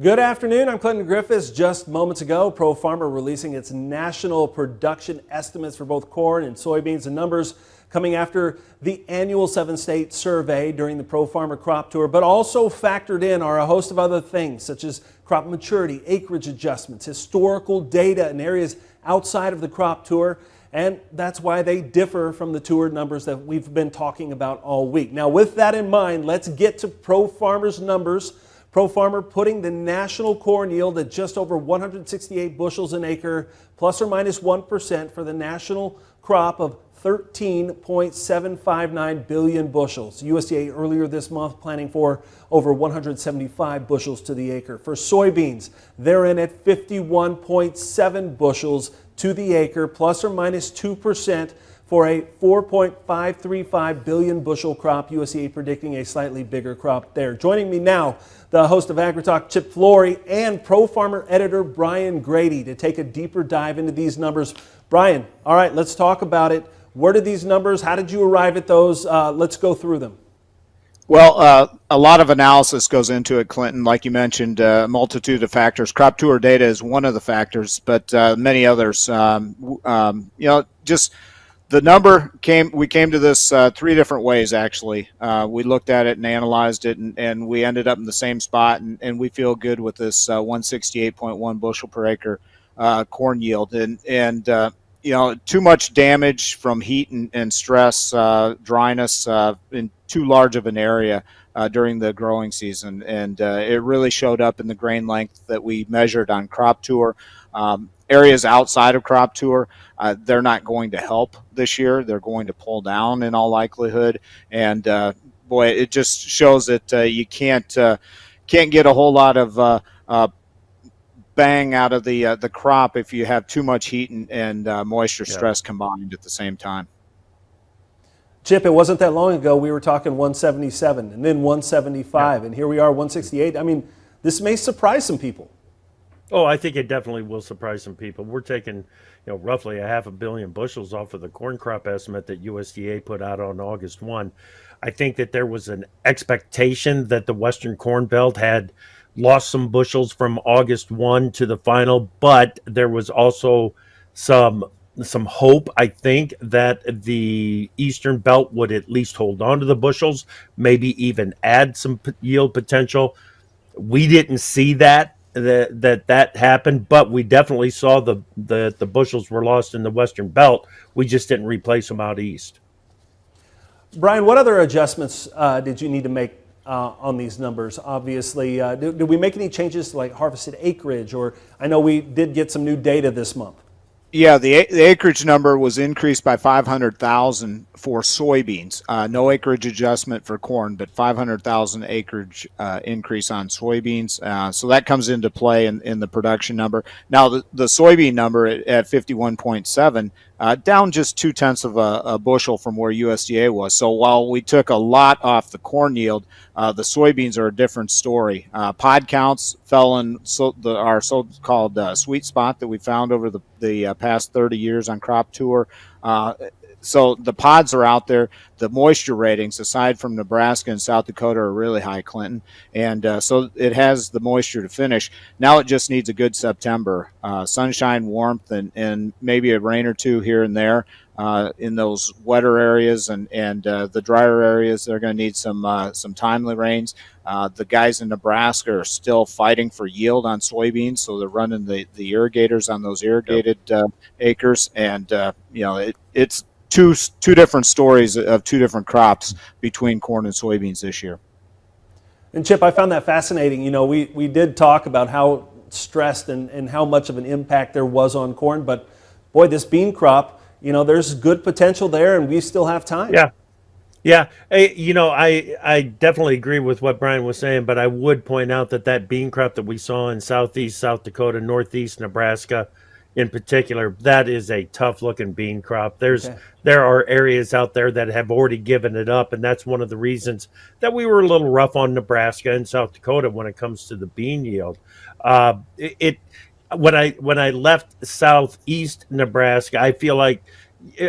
Good afternoon. I'm Clinton Griffiths. Just moments ago, Pro Farmer releasing its national production estimates for both corn and soybeans. The numbers coming after the annual 7-state survey during the Pro Farmer crop tour, but also factored in are a host of other things such as crop maturity, acreage adjustments, historical data in areas outside of the crop tour. And that's why they differ from the tour numbers that we've been talking about all week. Now, with that in mind, let's get to Pro Farmer's numbers. Pro Farmer putting the national corn yield at just over 168 bushels an acre, plus or minus 1% for the national crop of 13.759 billion bushels. USDA earlier this month planning for over 175 bushels to the acre. For soybeans, they're in at 51.7 bushels to the acre, plus or minus 2% for a 4.535 billion bushel crop. USDA predicting a slightly bigger crop there. Joining me now, the host of AgriTalk, Chip Flory, and Pro Farmer editor Brian Grady to take a deeper dive into these numbers. Brian, all right, let's talk about it. Where did these numbers, how did you arrive at those? Let's go through them. Well, a lot of analysis goes into it, Clinton. Like you mentioned, a multitude of factors. Crop tour data is one of the factors, but many others. Just the number we came to this three different ways, actually. We looked at it and analyzed it, and we ended up in the same spot, and we feel good with this 168.1 bushel per acre corn yield. Too much damage from heat and stress, dryness in too large of an area during the growing season. And it really showed up in the grain length that we measured on crop tour. Areas outside of crop tour, they're not going to help this year. They're going to pull down in all likelihood. And it just shows that you can't get a whole lot of bang out of the crop if you have too much heat and moisture stress combined at the same time. Chip, it wasn't that long ago we were talking 177 and then 175, and here we are 168. I mean, this may surprise some people. Oh, I think it definitely will surprise some people. We're taking, roughly 500 million bushels off of the corn crop estimate that USDA put out on August 1. I think that there was an expectation that the Western Corn Belt had lost some bushels from August 1 to the final, but there was also some hope, I think, that the Eastern Belt would at least hold on to the bushels, maybe even add some yield potential. We didn't see that happened, but we definitely saw the bushels were lost in the Western Belt. We just didn't replace them out east. Brian, what other adjustments did you need to make on these numbers? Obviously, did we make any changes to like harvested acreage? Or I know we did get some new data this month. Yeah, the acreage number was increased by 500,000 for soybeans. No acreage adjustment for corn, but 500,000 acreage increase on soybeans. So that comes into play in the production number. Now, the soybean number at 51.7, down just 0.2 of a bushel from where USDA was. So while we took a lot off the corn yield, the soybeans are a different story. Pod counts fell in our so-called sweet spot that we found over the past 30 years on crop tour. So the pods are out there. The moisture ratings, aside from Nebraska and South Dakota, are really high, Clinton. And so it has the moisture to finish. Now it just needs a good September. Sunshine, warmth, and maybe a rain or two here and there in those wetter areas. And the drier areas, they're going to need some timely rains. The guys in Nebraska are still fighting for yield on soybeans, so they're running the irrigators on those irrigated acres. And, it's two different stories of two different crops between corn and soybeans this year. And Chip, I found that fascinating. We did talk about how stressed and how much of an impact there was on corn, but boy, this bean crop, there's good potential there and we still have time. Yeah. I definitely agree with what Brian was saying, but I would point out that bean crop that we saw in southeast South Dakota, northeast Nebraska, in particular, that is a tough looking bean crop. There are areas out there that have already given it up, and that's one of the reasons that we were a little rough on Nebraska and South Dakota when it comes to the bean yield. When I left southeast Nebraska, I feel like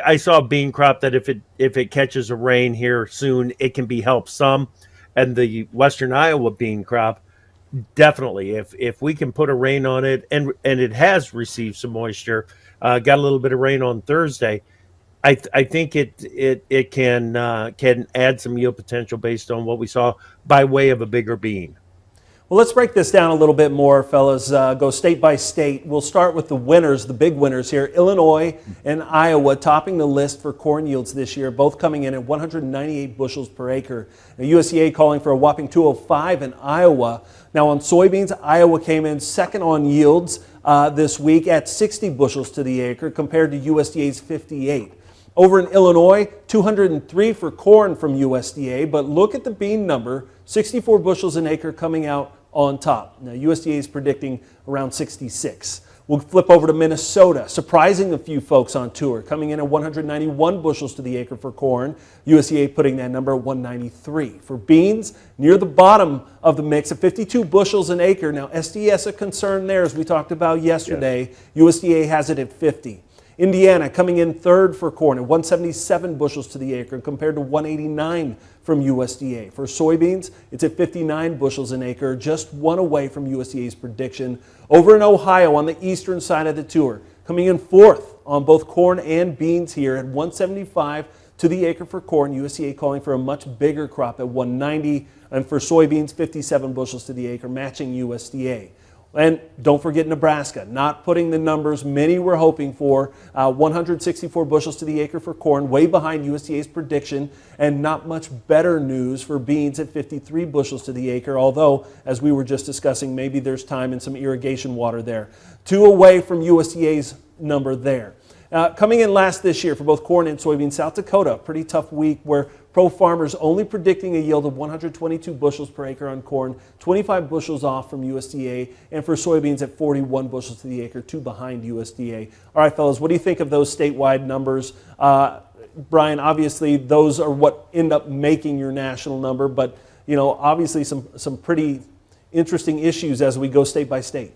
I saw a bean crop that if it catches a rain here soon, it can be helped some. And the western Iowa bean crop, Definitely, if we can put a rain on it, and it has received some moisture, got a little bit of rain on Thursday. I think it can add some yield potential based on what we saw by way of a bigger bean. Well, let's break this down a little bit more, fellas. Go state by state. We'll start with the winners, the big winners here. Illinois and Iowa topping the list for corn yields this year, both coming in at 198 bushels per acre. Now, USDA calling for a whopping 205 in Iowa. Now, on soybeans, Iowa came in second on yields this week at 60 bushels to the acre compared to USDA's 58. Over in Illinois, 203 for corn from USDA, but look at the bean number, 64 bushels an acre coming out on top. Now, USDA is predicting around 66. We'll flip over to Minnesota, surprising a few folks on tour, coming in at 191 bushels to the acre for corn. USDA putting that number at 193. For beans, near the bottom of the mix at 52 bushels an acre. Now, SDS a concern there, as we talked about yesterday. Yes. USDA has it at 50. Indiana coming in third for corn at 177 bushels to the acre compared to 189 from USDA. For soybeans, it's at 59 bushels an acre, just one away from USDA's prediction. Over in Ohio on the eastern side of the tour, coming in fourth on both corn and beans here at 175 to the acre for corn. USDA calling for a much bigger crop at 190, and for soybeans, 57 bushels to the acre, matching USDA. And don't forget Nebraska, not putting the numbers many were hoping for. 164 bushels to the acre for corn, way behind USDA's prediction, and not much better news for beans at 53 bushels to the acre, although, as we were just discussing, maybe there's time and some irrigation water there. Two away from USDA's number there. Coming in last this year for both corn and soybeans, South Dakota, pretty tough week where Pro Farmers only predicting a yield of 122 bushels per acre on corn, 25 bushels off from USDA, and for soybeans at 41 bushels to the acre, two behind USDA. All right, fellas, what do you think of those statewide numbers? Brian, obviously those are what end up making your national number, but obviously some pretty interesting issues as we go state by state.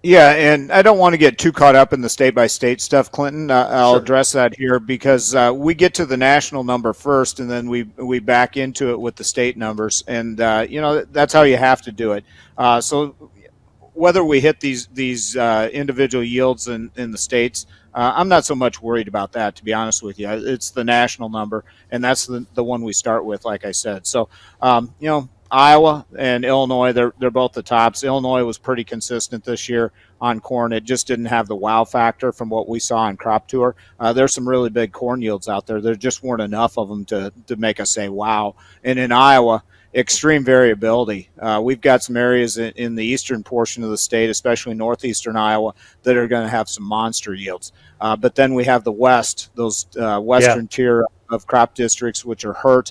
Yeah, and I don't want to get too caught up in the state-by-state stuff, Clinton. I'll Sure. address that here because we get to the national number first, and then we back into it with the state numbers, and that's how you have to do it. So whether we hit these individual yields in the states, I'm not so much worried about that, to be honest with you. It's the national number, and that's the one we start with, like I said. So Iowa and Illinois, they're both the tops. Illinois was pretty consistent this year on corn. It just didn't have the wow factor from what we saw on Crop Tour. There's some really big corn yields out there. There just weren't enough of them to make us say wow. And in Iowa, extreme variability. We've got some areas in the eastern portion of the state, especially northeastern Iowa, that are going to have some monster yields. But then we have the west, those western tier of crop districts, which are hurt.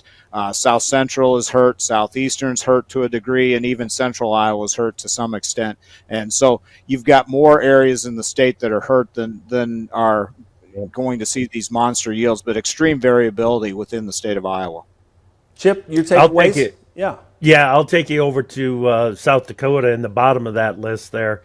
South Central is hurt, Southeastern's hurt to a degree, and even Central Iowa is hurt to some extent. And so you've got more areas in the state that are hurt than are going to see these monster yields, but extreme variability within the state of Iowa. Chip, your takeaways? I'll take it. Yeah, I'll take you over to South Dakota in the bottom of that list there.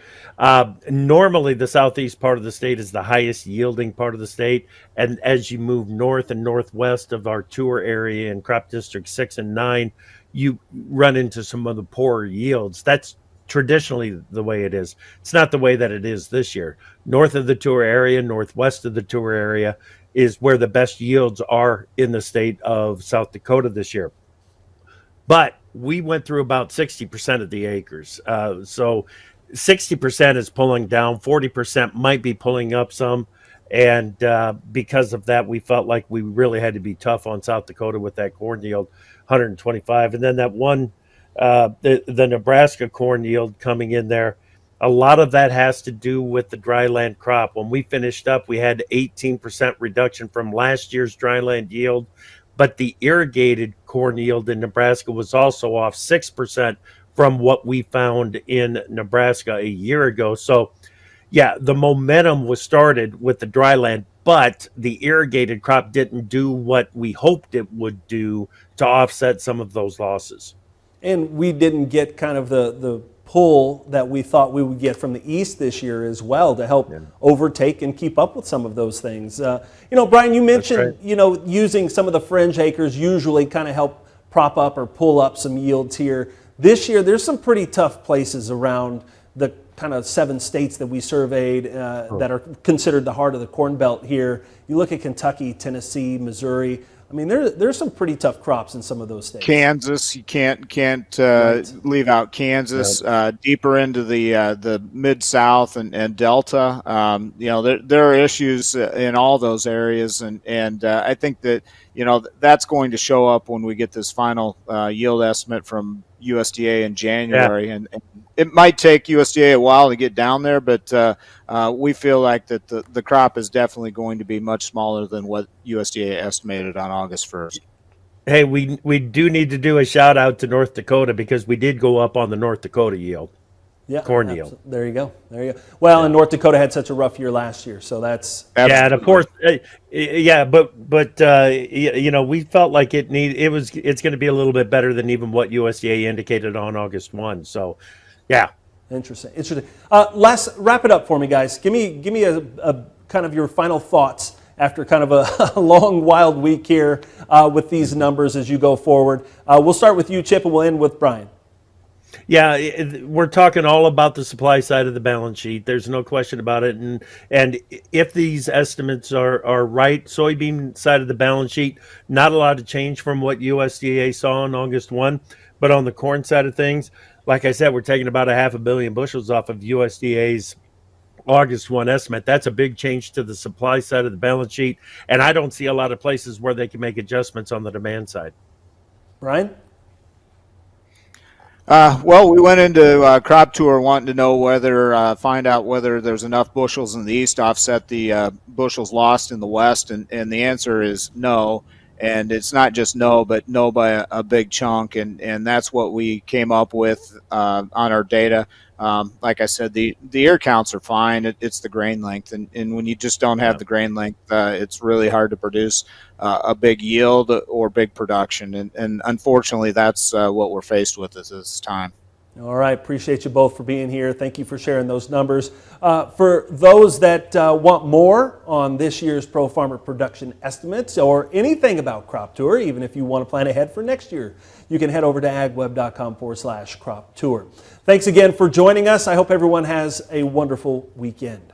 Normally, the southeast part of the state is the highest yielding part of the state. And as you move north and northwest of our tour area in crop district 6 and 9, you run into some of the poorer yields. That's traditionally the way it is. It's not the way that it is this year. North of the tour area, northwest of the tour area is where the best yields are in the state of South Dakota this year. But we went through about 60% of the acres. So 60% is pulling down, 40% might be pulling up some. And because of that, we felt like we really had to be tough on South Dakota with that corn yield, 125. And then that one, the Nebraska corn yield coming in there, a lot of that has to do with the dryland crop. When we finished up, we had 18% reduction from last year's dryland yield. But the irrigated corn yield in Nebraska was also off 6% from what we found in Nebraska a year ago. So, yeah, the momentum was started with the dryland, but the irrigated crop didn't do what we hoped it would do to offset some of those losses. and we didn't get kind of the pull that we thought we would get from the East this year as well to help overtake and keep up with some of those things. Brian, you mentioned, using some of the fringe acres usually kind of help prop up or pull up some yields here. This year, there's some pretty tough places around the kind of 7 states that we surveyed that are considered the heart of the Corn Belt here. You look at Kentucky, Tennessee, Missouri. I mean, there's some pretty tough crops in some of those states. Kansas, you can't leave out Kansas. Deeper into the Mid-South and Delta, there are issues in all those areas, and I think that that's going to show up when we get this final yield estimate from USDA in January, and it might take USDA a while to get down there, but we feel like that the crop is definitely going to be much smaller than what USDA estimated on August 1st. Hey, we do need to do a shout out to North Dakota because we did go up on the North Dakota yield. Yeah, corn yield. There you go. Well, and North Dakota had such a rough year last year, so that's yeah. And of course, but we felt like it's going to be a little bit better than even what USDA indicated on August 1. So, yeah. Interesting. Wrap it up for me, guys. Give me a kind of your final thoughts after kind of a long, wild week here with these numbers as you go forward. We'll start with you, Chip, and we'll end with Brian. Yeah, we're talking all about the supply side of the balance sheet. There's no question about it. And if these estimates are right, soybean side of the balance sheet, not a lot of change from what USDA saw on August 1. But on the corn side of things, like I said, we're taking about 500 million bushels off of USDA's August 1 estimate. That's a big change to the supply side of the balance sheet. And I don't see a lot of places where they can make adjustments on the demand side. Brian? Well, we went into crop tour wanting to know find out whether there's enough bushels in the east to offset the bushels lost in the west, and the answer is no. And it's not just no, but no by a big chunk, and that's what we came up with on our data. Like I said, the ear counts are fine. It's the grain length, and when you just don't have the grain length, it's really hard to produce a big yield or big production, and unfortunately, that's what we're faced with at this time. All right, appreciate you both for being here. Thank you for sharing those numbers. For those that want more on this year's Pro Farmer production estimates or anything about Crop Tour, even if you want to plan ahead for next year, you can head over to agweb.com/crop tour. Thanks again for joining us. I hope everyone has a wonderful weekend.